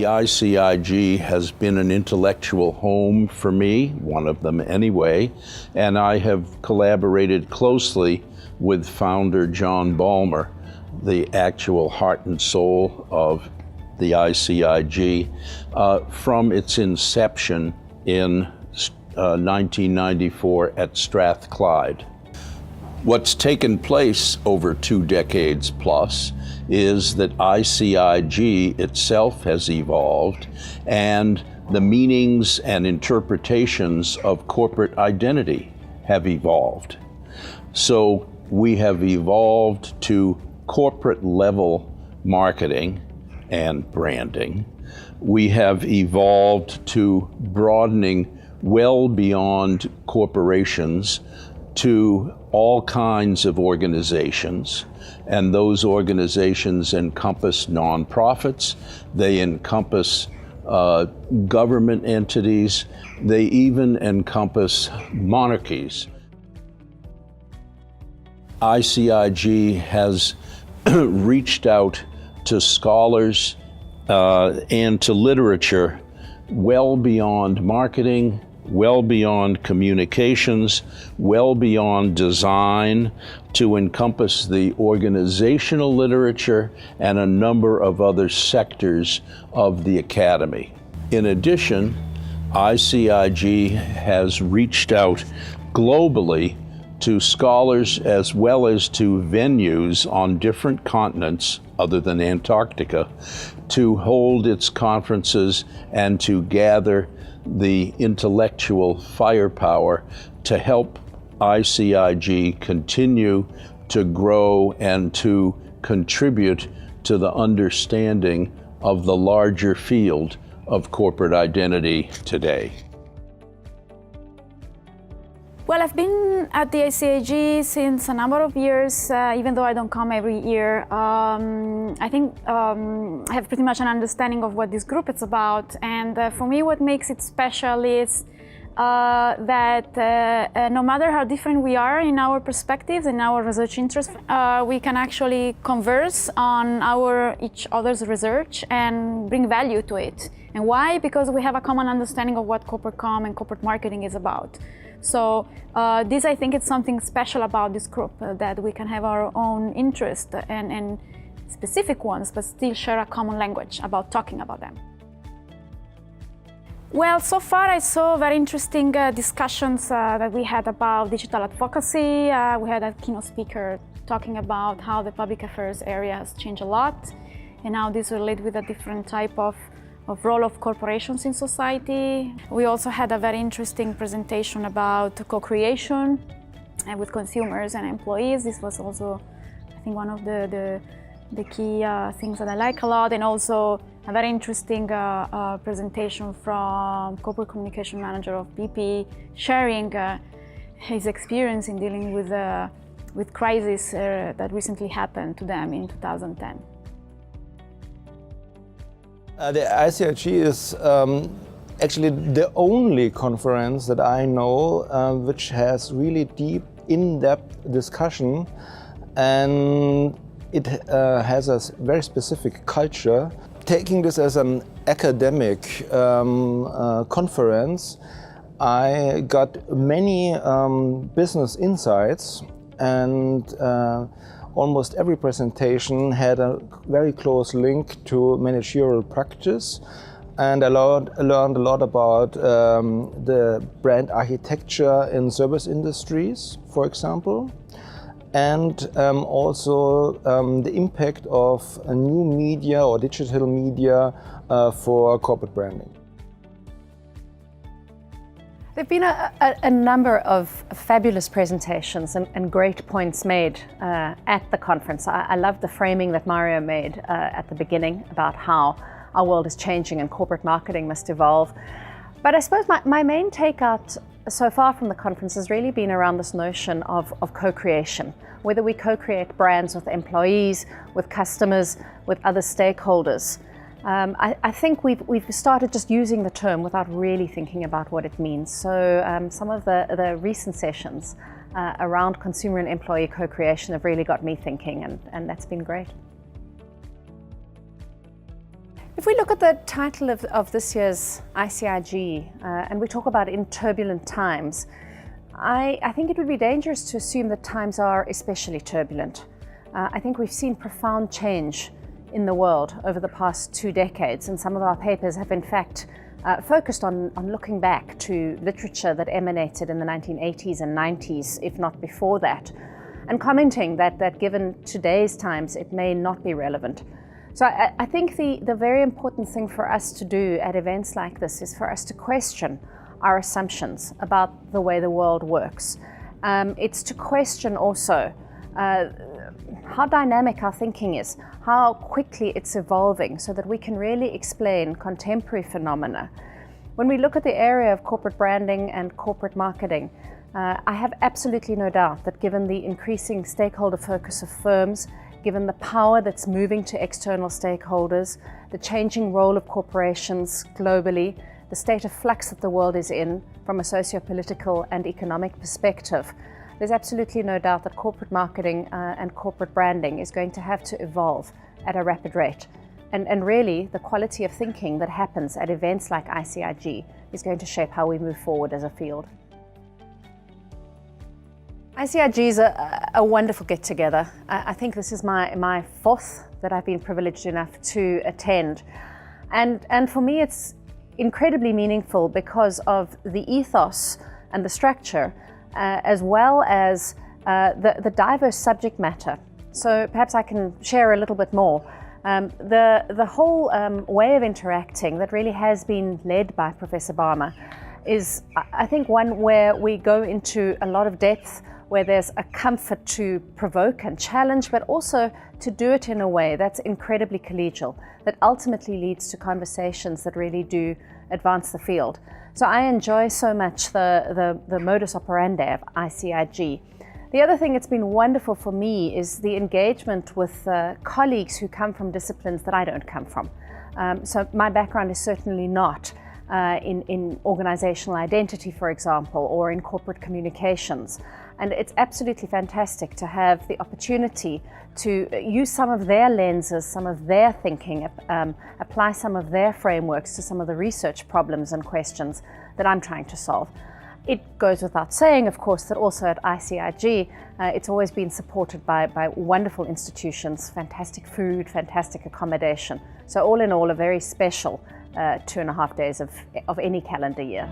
ICIG has been an intellectual home for me, one of them anyway, and I have collaborated closely with founder John Ballmer, the actual heart and soul of the ICIG, from its inception in 1994 at Strathclyde. What's taken place over 2 decades plus is that ICIG itself has evolved, and the meanings and interpretations of corporate identity have evolved. So we have evolved to corporate level marketing and branding. We have evolved to broadening well beyond corporations to all kinds of organizations, and those organizations encompass nonprofits, they encompass government entities, they even encompass monarchies. ICIG has reached out to scholars and to literature well beyond marketing, well beyond communications, well beyond design, to encompass the organizational literature and a number of other sectors of the academy. In addition, ICIG has reached out globally to scholars as well as to venues on different continents other than Antarctica to hold its conferences and to gather the intellectual firepower to help ICIG continue to grow and to contribute to the understanding of the larger field of corporate identity today. Well, I've been at the ICIG since a number of years, even though I don't come every year. I think I have pretty much an understanding of what this group is about, and for me what makes it special is that no matter how different we are in our perspectives and our research interests, we can actually converse on each other's research and bring value to it. And why? Because we have a common understanding of what corporate comm and corporate marketing is about. So this, I think, is something special about this group, that we can have our own interest and specific ones, but still share a common language about talking about them. Well, so far I saw very interesting discussions that we had about digital advocacy. We had a keynote speaker talking about how the public affairs area has changed a lot, and how this relates with a different type of role of corporations in society. We also had a very interesting presentation about co-creation with consumers and employees. This was also, I think, one of the key things that I like a lot, and also a very interesting presentation from corporate communication manager of BP, sharing his experience in dealing with crisis that recently happened to them in 2010. The ICIG is actually the only conference that I know which has really deep, in-depth discussion, and it has a very specific culture. Taking this as an academic conference, I got many business insights, and almost every presentation had a very close link to managerial practice, and I learned a lot about the brand architecture in service industries, for example, and also the impact of a new media or digital media for corporate branding. There have been a number of fabulous presentations and great points made at the conference. I love the framing that Mario made at the beginning about how our world is changing and corporate marketing must evolve. But I suppose my main takeout so far from the conference has really been around this notion of co-creation, whether we co-create brands with employees, with customers, with other stakeholders. I think we've started just using the term without really thinking about what it means. So some of the recent sessions around consumer and employee co-creation have really got me thinking, and that's been great. If we look at the title of this year's ICIG and we talk about in turbulent times, I think it would be dangerous to assume that times are especially turbulent. I think we've seen profound change in the world over the past 2 decades, and some of our papers have in fact focused on looking back to literature that emanated in the 1980s and 90s, if not before that, and commenting that given today's times it may not be relevant. So I think the very important thing for us to do at events like this is for us to question our assumptions about the way the world works. It's to question also how dynamic our thinking is, how quickly it's evolving, so that we can really explain contemporary phenomena. When we look at the area of corporate branding and corporate marketing, I have absolutely no doubt that given the increasing stakeholder focus of firms, given the power that's moving to external stakeholders, the changing role of corporations globally, the state of flux that the world is in from a socio-political and economic perspective, there's absolutely no doubt that corporate marketing and corporate branding is going to have to evolve at a rapid rate. And really, the quality of thinking that happens at events like ICIG is going to shape how we move forward as a field. ICIG is a wonderful get-together. I think this is my 4th that I've been privileged enough to attend. And for me, it's incredibly meaningful because of the ethos and the structure, as well as the diverse subject matter. So perhaps I can share a little bit more. The whole way of interacting that really has been led by Professor Barmer is, I think, one where we go into a lot of depth, where there's a comfort to provoke and challenge, but also to do it in a way that's incredibly collegial, that ultimately leads to conversations that really do advance the field. So I enjoy so much the modus operandi of ICIG. The other thing that's been wonderful for me is the engagement with colleagues who come from disciplines that I don't come from. So my background is certainly not in organizational identity, for example, or in corporate communications. And it's absolutely fantastic to have the opportunity to use some of their lenses, some of their thinking, apply some of their frameworks to some of the research problems and questions that I'm trying to solve. It goes without saying, of course, that also at ICIG, it's always been supported by wonderful institutions, fantastic food, fantastic accommodation. So all in all, a very special 2.5 days of any calendar year.